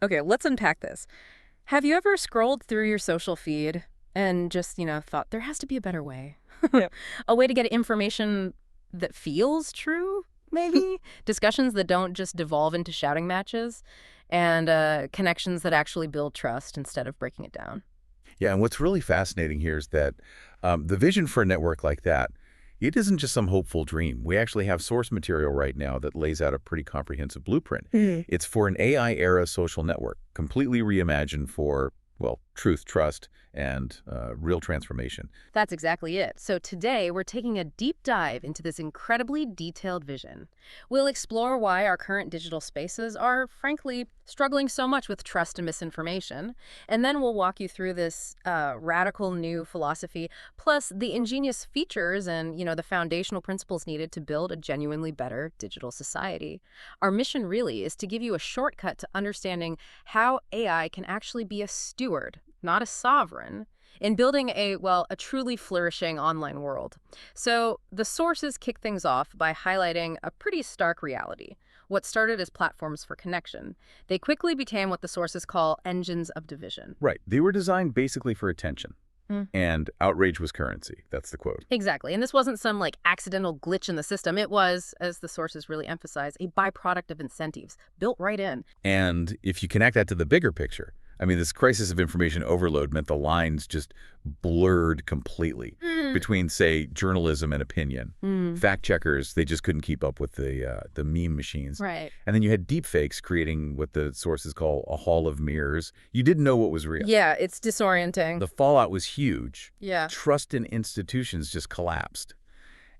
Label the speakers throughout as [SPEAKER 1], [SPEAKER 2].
[SPEAKER 1] Okay, let's unpack this. Have you ever scrolled through your social feed and just, thought there has to be a better way?
[SPEAKER 2] Yeah.
[SPEAKER 1] A way to get information that feels true, maybe? Discussions that don't just devolve into shouting matches, and connections that actually build trust instead of breaking it down.
[SPEAKER 2] Yeah, and what's really fascinating here is that the vision for a network like that, it isn't just some hopeful dream. We actually have source material right now that lays out a pretty comprehensive blueprint.
[SPEAKER 1] Mhm.
[SPEAKER 2] It's for an AI-era social network, completely reimagined for, well, truth, trust, and real transformation.
[SPEAKER 1] That's exactly it. So today, we're taking a deep dive into this incredibly detailed vision. We'll explore why our current digital spaces are, frankly, struggling so much with trust and misinformation. And then we'll walk you through this radical new philosophy, plus the ingenious features and, the foundational principles needed to build a genuinely better digital society. Our mission really is to give you a shortcut to understanding how AI can actually be a steward, not a sovereign, in building a truly flourishing online world. So the sources kick things off by highlighting a pretty stark reality. What started as platforms for connection, they quickly became what the sources call engines of division.
[SPEAKER 2] Right. They were designed basically for attention,
[SPEAKER 1] Mm.
[SPEAKER 2] and outrage was currency. That's the quote.
[SPEAKER 1] Exactly. And this wasn't some accidental glitch in the system. It was, as the sources really emphasize, a byproduct of incentives built right in.
[SPEAKER 2] And if you connect that to the bigger picture, I mean, this crisis of information overload meant the lines just blurred completely
[SPEAKER 1] Mm.
[SPEAKER 2] between, say, journalism and opinion.
[SPEAKER 1] Mm.
[SPEAKER 2] Fact checkers, they just couldn't keep up with the meme machines.
[SPEAKER 1] Right.
[SPEAKER 2] And then you had deep fakes creating what the sources call a hall of mirrors. You didn't know what was real.
[SPEAKER 1] Yeah, it's disorienting.
[SPEAKER 2] The fallout was huge.
[SPEAKER 1] Yeah.
[SPEAKER 2] Trust in institutions just collapsed.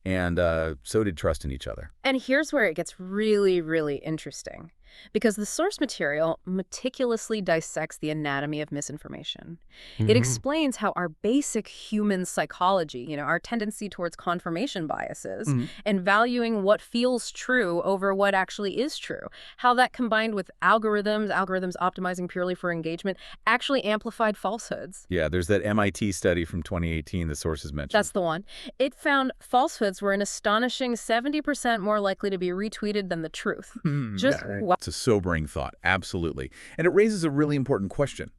[SPEAKER 2] And so did trust in each other.
[SPEAKER 1] And here's where it gets really, really interesting. Because the source material meticulously dissects the anatomy of misinformation. It
[SPEAKER 2] Hmm.
[SPEAKER 1] explains how our basic human psychology, our tendency towards confirmation biases, and valuing what feels true over what actually is true, how that combined with algorithms optimizing purely for engagement, actually amplified falsehoods.
[SPEAKER 2] Yeah, there's that MIT study from 2018 the sources mentioned.
[SPEAKER 1] That's the one. It found falsehoods were an astonishing 70% more likely to be retweeted than the truth. Just
[SPEAKER 2] Yeah,
[SPEAKER 1] wow.
[SPEAKER 2] it's a sobering thought, absolutely. And it raises a really important question.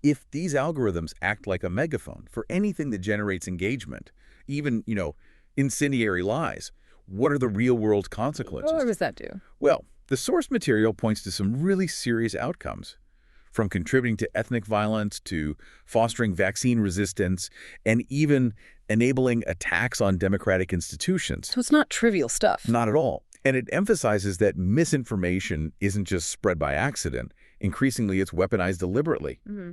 [SPEAKER 2] If these algorithms act like a megaphone for anything that generates engagement, even, incendiary lies, what are the real-world
[SPEAKER 1] What
[SPEAKER 2] consequences?
[SPEAKER 1] does that do?
[SPEAKER 2] Well, the source material points to some really serious outcomes, from contributing to ethnic violence to fostering vaccine resistance and even enabling attacks on democratic institutions.
[SPEAKER 1] So it's not trivial stuff.
[SPEAKER 2] Not at all. And it emphasizes that misinformation isn't just spread by accident. Increasingly, it's weaponized deliberately.
[SPEAKER 1] Hmm.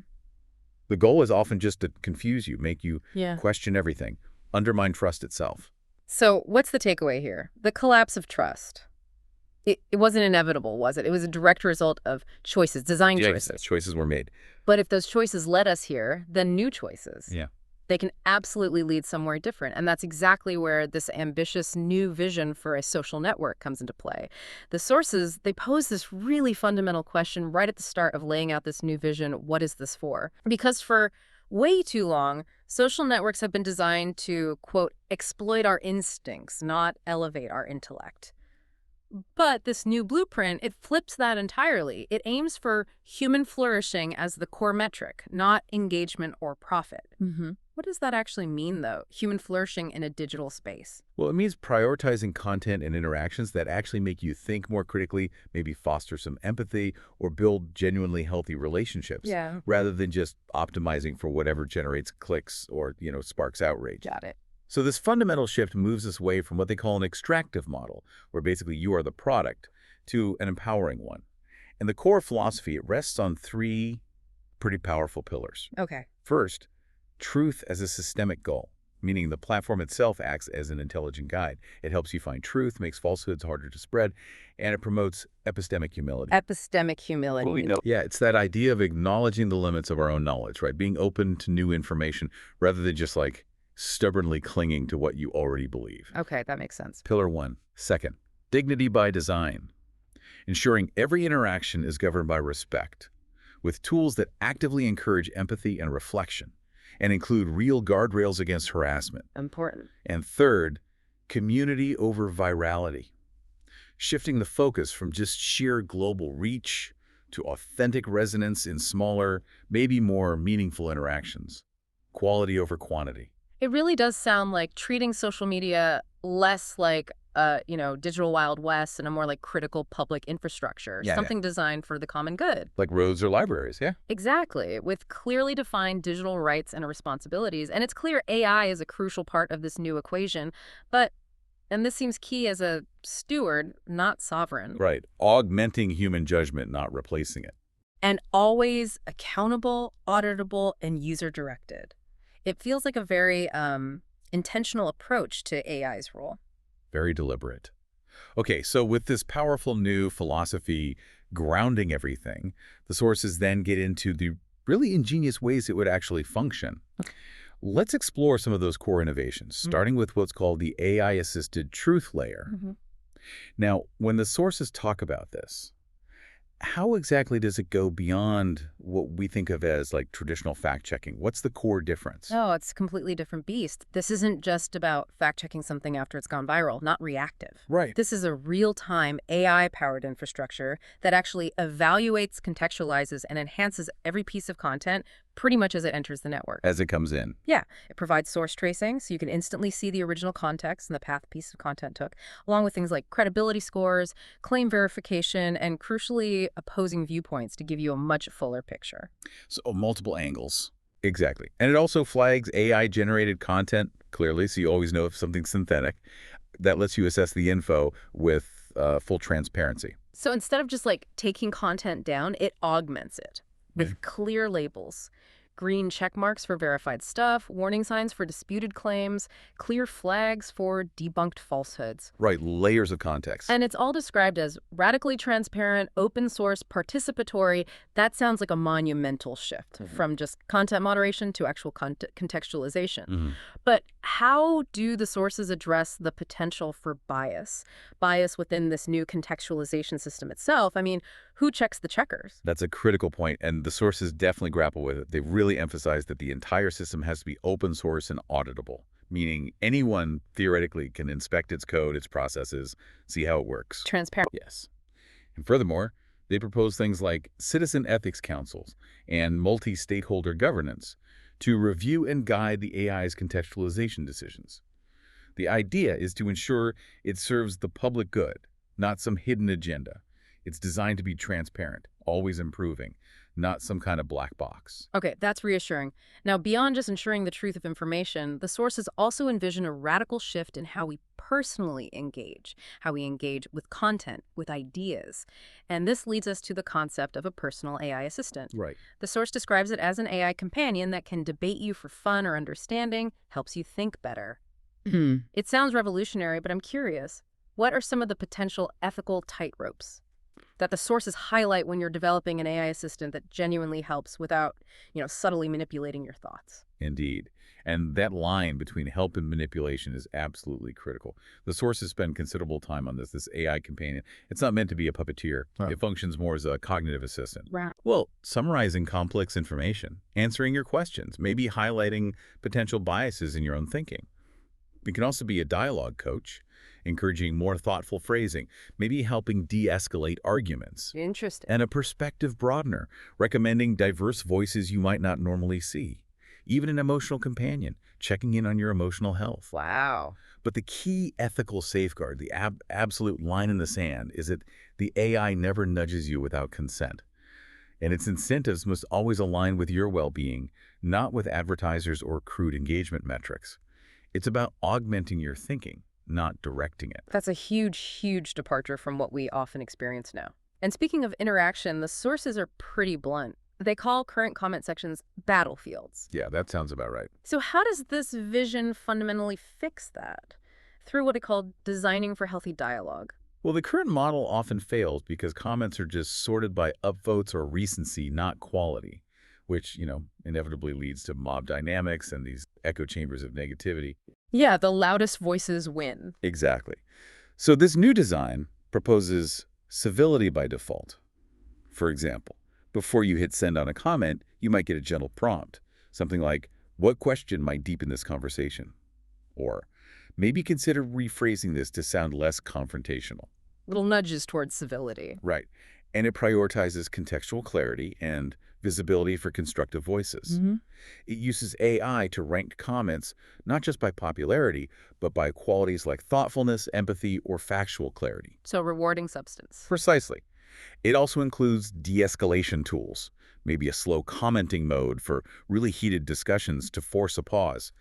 [SPEAKER 2] The goal is often just to confuse you, make you
[SPEAKER 1] Yeah.
[SPEAKER 2] question everything, undermine trust itself.
[SPEAKER 1] So what's the takeaway here? The collapse of trust. It wasn't inevitable, was it? It was a direct result of choices, design
[SPEAKER 2] Yeah,
[SPEAKER 1] choices.
[SPEAKER 2] choices were made.
[SPEAKER 1] But if those choices led us here, then new choices.
[SPEAKER 2] Yeah.
[SPEAKER 1] They can absolutely lead somewhere different. And that's exactly where this ambitious new vision for a social network comes into play. The sources, they pose this really fundamental question right at the start of laying out this new vision. What is this for? Because for way too long, social networks have been designed to, quote, exploit our instincts, not elevate our intellect. But this new blueprint, it flips that entirely. It aims for human flourishing as the core metric, not engagement or profit. What does that actually mean, though? Human flourishing in a digital space?
[SPEAKER 2] Well, it means prioritizing content and interactions that actually make you think more critically, maybe foster some empathy, or build genuinely healthy relationships,
[SPEAKER 1] Yeah.
[SPEAKER 2] rather than just optimizing for whatever generates clicks or, sparks outrage.
[SPEAKER 1] Got it.
[SPEAKER 2] So this fundamental shift moves us away from what they call an extractive model, where basically you are the product, to an empowering one. And the core philosophy, it rests on three pretty powerful pillars.
[SPEAKER 1] Okay.
[SPEAKER 2] First, truth as a systemic goal, meaning the platform itself acts as an intelligent guide. It helps you find truth, makes falsehoods harder to spread, and it promotes epistemic humility.
[SPEAKER 1] Epistemic humility.
[SPEAKER 2] Yeah, it's that idea of acknowledging the limits of our own knowledge, right? Being open to new information rather than just stubbornly clinging to what you already believe.
[SPEAKER 1] Okay, that makes sense.
[SPEAKER 2] Pillar one. Second, dignity by design, ensuring every interaction is governed by respect, with tools that actively encourage empathy and reflection, and include real guardrails against harassment.
[SPEAKER 1] Important.
[SPEAKER 2] And third, community over virality, shifting the focus from just sheer global reach to authentic resonance in smaller, maybe more meaningful interactions. Quality over quantity.
[SPEAKER 1] It really does sound like treating social media less like a, digital Wild West and a more like critical public infrastructure,
[SPEAKER 2] Yeah.
[SPEAKER 1] something designed for the common good.
[SPEAKER 2] Like roads or libraries, yeah?
[SPEAKER 1] Exactly, with clearly defined digital rights and responsibilities. And it's clear AI is a crucial part of this new equation, but, and this seems key as a steward, not sovereign,
[SPEAKER 2] Right. Augmenting human judgment, not replacing it.
[SPEAKER 1] and always accountable, auditable, and user-directed. It feels like a very intentional approach to AI's role.
[SPEAKER 2] Very deliberate. Okay, so with this powerful new philosophy grounding everything, the sources then get into the really ingenious ways it would actually function. Let's explore some of those core innovations, starting with what's called the AI-assisted truth layer. Now, when the sources talk about this, how exactly does it go beyond what we think of as like traditional fact-checking? What's the core difference?
[SPEAKER 1] No, it's a completely different beast. This isn't just about fact-checking something after it's gone viral, not reactive.
[SPEAKER 2] Right.
[SPEAKER 1] This is a real-time AI-powered infrastructure that actually evaluates, contextualizes, and enhances every piece of content pretty much as it enters the network.
[SPEAKER 2] As it comes in.
[SPEAKER 1] Yeah, it provides source tracing, so you can instantly see the original context and the path a piece of content took, along with things like credibility scores, claim verification, and crucially, opposing viewpoints to give you a much fuller picture.
[SPEAKER 2] So multiple angles. Exactly. And it also flags AI-generated content clearly, so you always know if something's synthetic. That lets you assess the info with full transparency.
[SPEAKER 1] So instead of just like taking content down, it augments it with clear labels. Green check marks for verified stuff, warning signs for disputed claims, clear flags for debunked falsehoods.
[SPEAKER 2] Right, layers of context.
[SPEAKER 1] And it's all described as radically transparent, open source, participatory. That sounds like a monumental shift from just content moderation to actual contextualization. But how do the sources address the potential for bias? Bias within this new contextualization system itself? I mean, who checks the checkers?
[SPEAKER 2] That's a critical point, and the sources definitely grapple with it. They really emphasize that the entire system has to be open source and auditable, meaning anyone theoretically can inspect its code, its processes, see how it works.
[SPEAKER 1] Transparent.
[SPEAKER 2] Yes. And furthermore, they propose things like citizen ethics councils and multi-stakeholder governance to review and guide the AI's contextualization decisions. The idea is to ensure it serves the public good, not some hidden agenda. It's designed to be transparent, always improving, not some kind of black box.
[SPEAKER 1] Okay, that's reassuring. Now, beyond just ensuring the truth of information, the sources also envision a radical shift in how we personally engage, how we engage with content, with ideas. And this leads us to the concept of a personal AI assistant.
[SPEAKER 2] Right.
[SPEAKER 1] The source describes it as an AI companion that can debate you for fun or understanding, helps you think better. It sounds revolutionary, but I'm curious. What are some of the potential ethical tightropes that the sources highlight when you're developing an AI assistant that genuinely helps without, subtly manipulating your thoughts?
[SPEAKER 2] Indeed. And that line between help and manipulation is absolutely critical. The sources spend considerable time on this AI companion. It's not meant to be a puppeteer.
[SPEAKER 3] Huh.
[SPEAKER 2] It functions more as a cognitive assistant.
[SPEAKER 1] Right.
[SPEAKER 2] Well, summarizing complex information, answering your questions, maybe highlighting potential biases in your own thinking. It can also be a dialogue coach, encouraging more thoughtful phrasing, maybe helping de-escalate arguments.
[SPEAKER 1] Interesting.
[SPEAKER 2] And a perspective broadener, recommending diverse voices you might not normally see. Even an emotional companion, checking in on your emotional health.
[SPEAKER 1] Wow.
[SPEAKER 2] But the key ethical safeguard, the absolute line in the sand, is that the AI never nudges you without consent. And its incentives must always align with your well-being, not with advertisers or crude engagement metrics. It's about augmenting your thinking, not directing it.
[SPEAKER 1] That's a huge, huge departure from what we often experience now. And speaking of interaction, the sources are pretty blunt. They call current comment sections battlefields.
[SPEAKER 2] Yeah, that sounds about right.
[SPEAKER 1] So how does this vision fundamentally fix that? Through what it called designing for healthy dialogue.
[SPEAKER 2] Well, the current model often fails because comments are just sorted by upvotes or recency, not quality, which, inevitably leads to mob dynamics and these echo chambers of negativity.
[SPEAKER 1] Yeah, the loudest voices win.
[SPEAKER 2] Exactly. So this new design proposes civility by default. For example, before you hit send on a comment, you might get a gentle prompt, something like, what question might deepen this conversation? Or maybe consider rephrasing this to sound less confrontational.
[SPEAKER 1] Little nudges towards civility.
[SPEAKER 2] Right. And it prioritizes contextual clarity and visibility for constructive voices.
[SPEAKER 1] Hmm.
[SPEAKER 2] It uses AI to rank comments not just by popularity, but by qualities like thoughtfulness, empathy, or factual clarity.
[SPEAKER 1] So rewarding substance.
[SPEAKER 2] Precisely. It also includes de-escalation tools, maybe a slow commenting mode for really heated discussions to force a pause,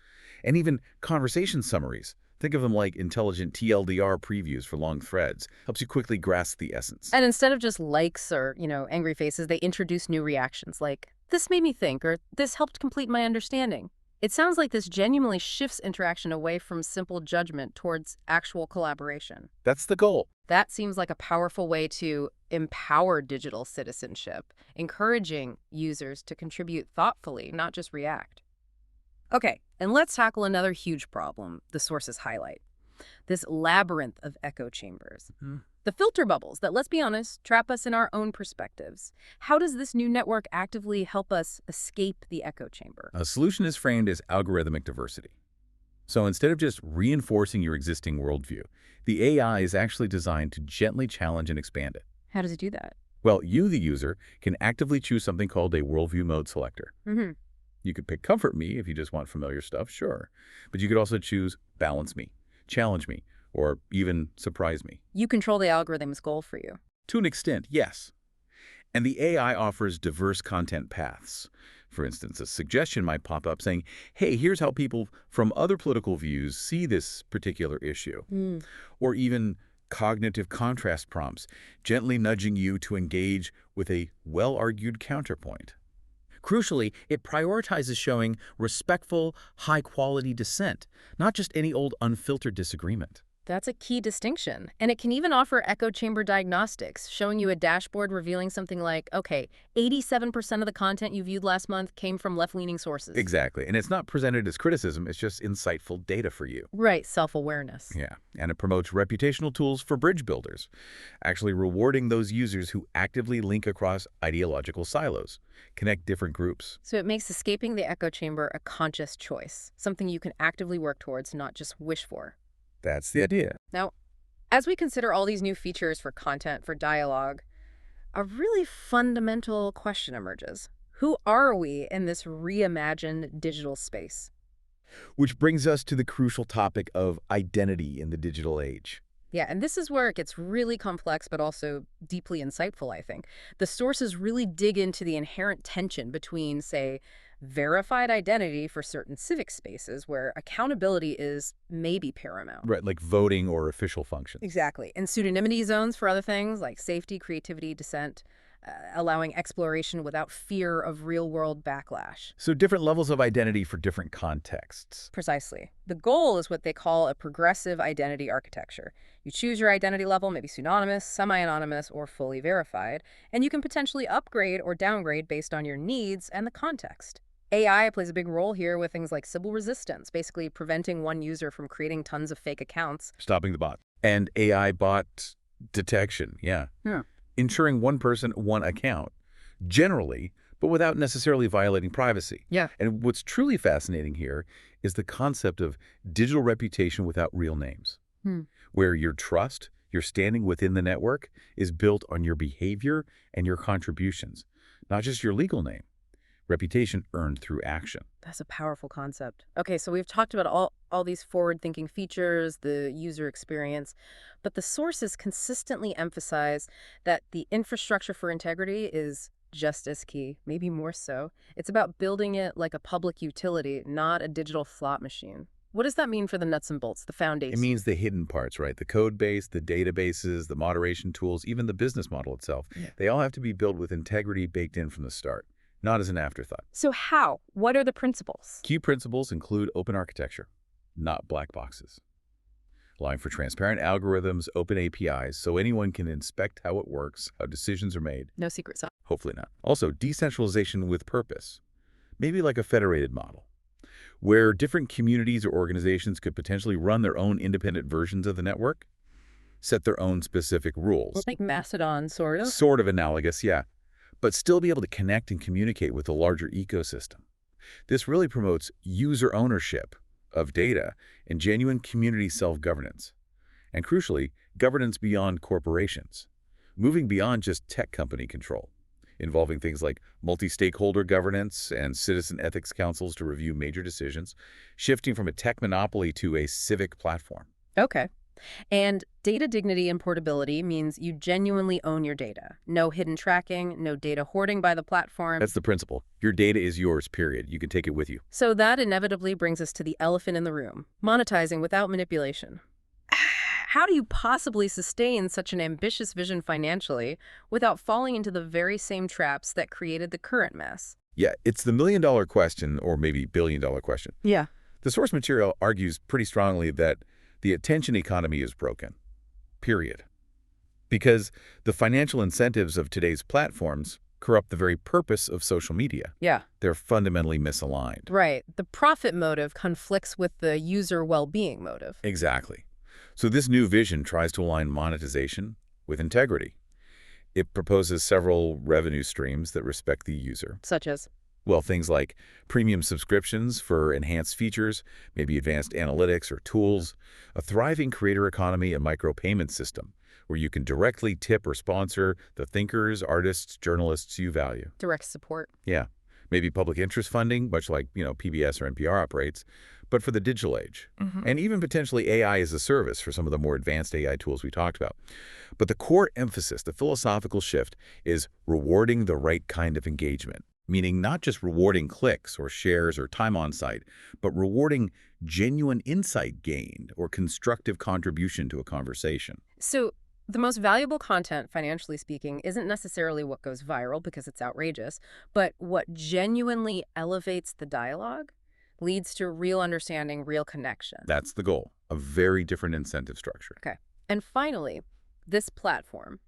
[SPEAKER 2] and even conversation summaries. Think of them like intelligent TLDR previews for long threads. Helps you quickly grasp the essence.
[SPEAKER 1] And instead of just likes or, angry faces, they introduce new reactions like, this made me think, or this helped complete my understanding. It sounds like this genuinely shifts interaction away from simple judgment towards actual collaboration.
[SPEAKER 2] That's the goal.
[SPEAKER 1] That seems like a powerful way to empower digital citizenship, encouraging users to contribute thoughtfully, not just react. Okay, and let's tackle another huge problem the sources highlight. This labyrinth of echo chambers.
[SPEAKER 2] Mhm.
[SPEAKER 1] The filter bubbles that, let's be honest, trap us in our own perspectives. How does this new network actively help us escape the echo chamber?
[SPEAKER 2] A solution is framed as algorithmic diversity. So instead of just reinforcing your existing worldview, the AI is actually designed to gently challenge and expand it.
[SPEAKER 1] How does it do that?
[SPEAKER 2] Well, you, the user, can actively choose something called a worldview mode selector.
[SPEAKER 1] Mm-hmm.
[SPEAKER 2] You could pick comfort me if you just want familiar stuff, sure. But you could also choose balance me, challenge me, or even surprise me.
[SPEAKER 1] You control the algorithm's goal for you.
[SPEAKER 2] To an extent, yes. And the AI offers diverse content paths. For instance, a suggestion might pop up saying, hey, here's how people from other political views see this particular issue.
[SPEAKER 1] Mm.
[SPEAKER 2] Or even cognitive contrast prompts, gently nudging you to engage with a well-argued counterpoint. Crucially, it prioritizes showing respectful, high-quality dissent, not just any old unfiltered disagreement.
[SPEAKER 1] That's a key distinction. And it can even offer echo chamber diagnostics, showing you a dashboard revealing something like, okay, 87% of the content you viewed last month came from left-leaning sources.
[SPEAKER 2] Exactly. And it's not presented as criticism, it's just insightful data for you.
[SPEAKER 1] Right, self-awareness.
[SPEAKER 2] Yeah. And it promotes reputational tools for bridge builders, actually rewarding those users who actively link across ideological silos, connect different groups.
[SPEAKER 1] So it makes escaping the echo chamber a conscious choice, something you can actively work towards, not just wish for.
[SPEAKER 2] That's the idea.
[SPEAKER 1] Now, as we consider all these new features for content, for dialogue, a really fundamental question emerges. Who are we in this reimagined digital space?
[SPEAKER 2] Which brings us to the crucial topic of identity in the digital age.
[SPEAKER 1] Yeah, and this is where it gets really complex, but also deeply insightful, I think. The sources really dig into the inherent tension between, say, verified identity for certain civic spaces where accountability is maybe paramount.
[SPEAKER 2] Right, like voting or official functions.
[SPEAKER 1] Exactly. And pseudonymity zones for other things like safety, creativity, dissent, allowing exploration without fear of real-world backlash.
[SPEAKER 2] So different levels of identity for different contexts.
[SPEAKER 1] Precisely. The goal is what they call a progressive identity architecture. You choose your identity level, maybe pseudonymous, semi-anonymous, or fully verified, and you can potentially upgrade or downgrade based on your needs and the context. AI plays a big role here with things like Sybil resistance, basically preventing one user from creating tons of fake accounts.
[SPEAKER 2] Stopping the bot. And AI bot detection, yeah. Ensuring one person, one account, generally, but without necessarily violating privacy.
[SPEAKER 1] Yeah.
[SPEAKER 2] And what's truly fascinating here is the concept of digital reputation without real names, where your trust, your standing within the network, is built on your behavior and your contributions, not just your legal name. Reputation earned through action.
[SPEAKER 1] That's a powerful concept. Okay, so we've talked about all these forward-thinking features, the user experience, but the sources consistently emphasize that the infrastructure for integrity is just as key, maybe more so. It's about building it like a public utility, not a digital slot machine. What does that mean for the nuts and bolts, the foundation?
[SPEAKER 2] It means the hidden parts, right? The code base, the databases, the moderation tools, even the business model itself.
[SPEAKER 1] Yeah.
[SPEAKER 2] They all have to be built with integrity baked in from the start, not as an afterthought.
[SPEAKER 1] So how? What are the principles?
[SPEAKER 2] Key principles include open architecture, not black boxes. Allowing for transparent algorithms, open APIs, so anyone can inspect how it works, how decisions are made.
[SPEAKER 1] No secret sauce.
[SPEAKER 2] Hopefully not. Also, decentralization with purpose. Maybe like a federated model, where different communities or organizations could potentially run their own independent versions of the network, set their own specific rules.
[SPEAKER 1] Like Mastodon, sort of.
[SPEAKER 2] Sort of analogous, yeah, but still be able to connect and communicate with the larger ecosystem. This really promotes user ownership of data and genuine community self-governance, and crucially, governance beyond corporations, moving beyond just tech company control, involving things like multi-stakeholder governance and citizen ethics councils to review major decisions, shifting from a tech monopoly to a civic platform.
[SPEAKER 1] Okay. And data dignity and portability means you genuinely own your data. No hidden tracking, no data hoarding by the platform.
[SPEAKER 2] That's the principle. Your data is yours, period. You can take it with you.
[SPEAKER 1] So that inevitably brings us to the elephant in the room, monetizing without manipulation. How do you possibly sustain such an ambitious vision financially without falling into the very same traps that created the current mess?
[SPEAKER 2] Yeah, it's the million-dollar question, or maybe billion-dollar question.
[SPEAKER 1] Yeah.
[SPEAKER 2] The source material argues pretty strongly that the attention economy is broken, period. Because the financial incentives of today's platforms corrupt the very purpose of social media.
[SPEAKER 1] Yeah.
[SPEAKER 2] They're fundamentally misaligned.
[SPEAKER 1] Right. The profit motive conflicts with the user well-being motive.
[SPEAKER 2] Exactly. So this new vision tries to align monetization with integrity. It proposes several revenue streams that respect the user.
[SPEAKER 1] Such as?
[SPEAKER 2] Well, things like premium subscriptions for enhanced features, maybe advanced analytics or tools, a thriving creator economy and micropayment system where you can directly tip or sponsor the thinkers, artists, journalists you value.
[SPEAKER 1] Direct support.
[SPEAKER 2] Yeah. Maybe public interest funding, much like, PBS or NPR operates, but for the digital age. And even potentially AI as a service for some of the more advanced AI tools we talked about. But the core emphasis, the philosophical shift, is rewarding the right kind of engagement. Meaning not just rewarding clicks or shares or time on site, but rewarding genuine insight gained or constructive contribution to a conversation.
[SPEAKER 1] So the most valuable content, financially speaking, isn't necessarily what goes viral because it's outrageous, but what genuinely elevates the dialogue, leads to real understanding, real connection.
[SPEAKER 2] That's the goal, a very different incentive structure.
[SPEAKER 1] Okay. And finally, this platform.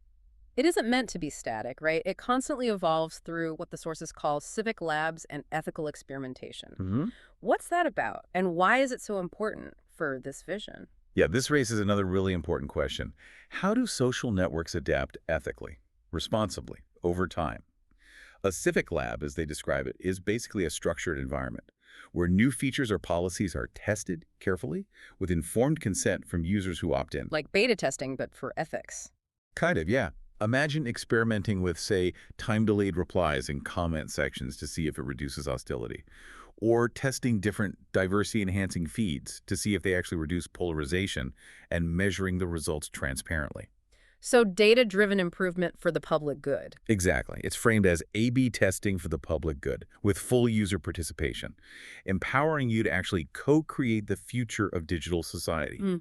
[SPEAKER 1] It isn't meant to be static, right? It constantly evolves through what the sources call civic labs and ethical experimentation. What's that about, and why is it so important for this vision?
[SPEAKER 2] Yeah, this raises another really important question. How do social networks adapt ethically, responsibly, over time? A civic lab, as they describe it, is basically a structured environment where new features or policies are tested carefully with informed consent from users who opt in.
[SPEAKER 1] Like beta testing, but for ethics.
[SPEAKER 2] Kind of, yeah. Imagine experimenting with, say, time-delayed replies in comment sections to see if it reduces hostility, or testing different diversity-enhancing feeds to see if they actually reduce polarization and measuring the results transparently.
[SPEAKER 1] So data-driven improvement for the public good.
[SPEAKER 2] Exactly. It's framed as A/B testing for the public good, with full user participation, empowering you to actually co-create the future of digital society.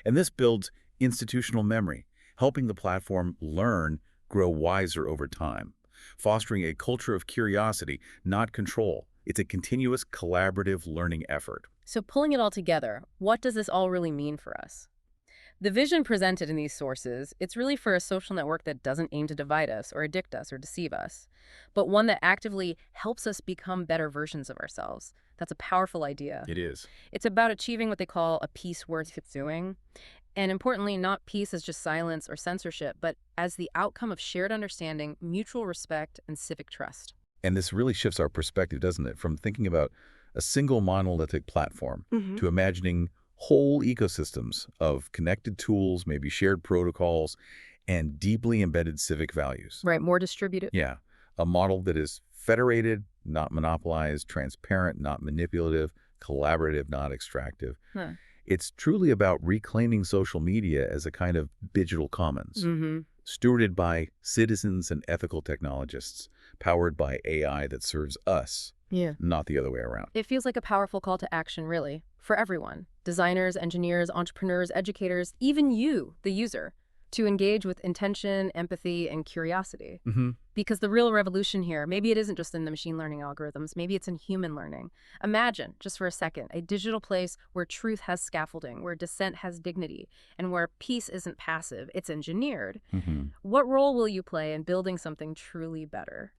[SPEAKER 2] And this builds institutional memory, helping the platform learn, grow wiser over time, fostering a culture of curiosity, not control. It's a continuous collaborative learning effort.
[SPEAKER 1] So pulling it all together, what does this all really mean for us? The vision presented in these sources, it's really for a social network that doesn't aim to divide us or addict us or deceive us, but one that actively helps us become better versions of ourselves. That's a powerful idea.
[SPEAKER 2] It is.
[SPEAKER 1] It's about achieving what they call a peace worth pursuing. And importantly, not peace as just silence or censorship, but as the outcome of shared understanding, mutual respect, and civic trust.
[SPEAKER 2] And this really shifts our perspective, doesn't it? From thinking about a single monolithic platform to imagining whole ecosystems of connected tools, maybe shared protocols, and deeply embedded civic values.
[SPEAKER 1] Right, more distributed.
[SPEAKER 2] Yeah, a model that is federated, not monopolized, transparent, not manipulative, collaborative, not extractive. It's truly about reclaiming social media as a kind of digital commons, stewarded by citizens and ethical technologists, powered by AI that serves us, not the other way around.
[SPEAKER 1] It feels like a powerful call to action, really, for everyone. Designers, engineers, entrepreneurs, educators, even you, the user, to engage with intention, empathy, and curiosity. Because the real revolution here, maybe it isn't just in the machine learning algorithms, maybe it's in human learning. Imagine, just for a second, a digital place where truth has scaffolding, where dissent has dignity, and where peace isn't passive, it's engineered. What role will you play in building something truly better?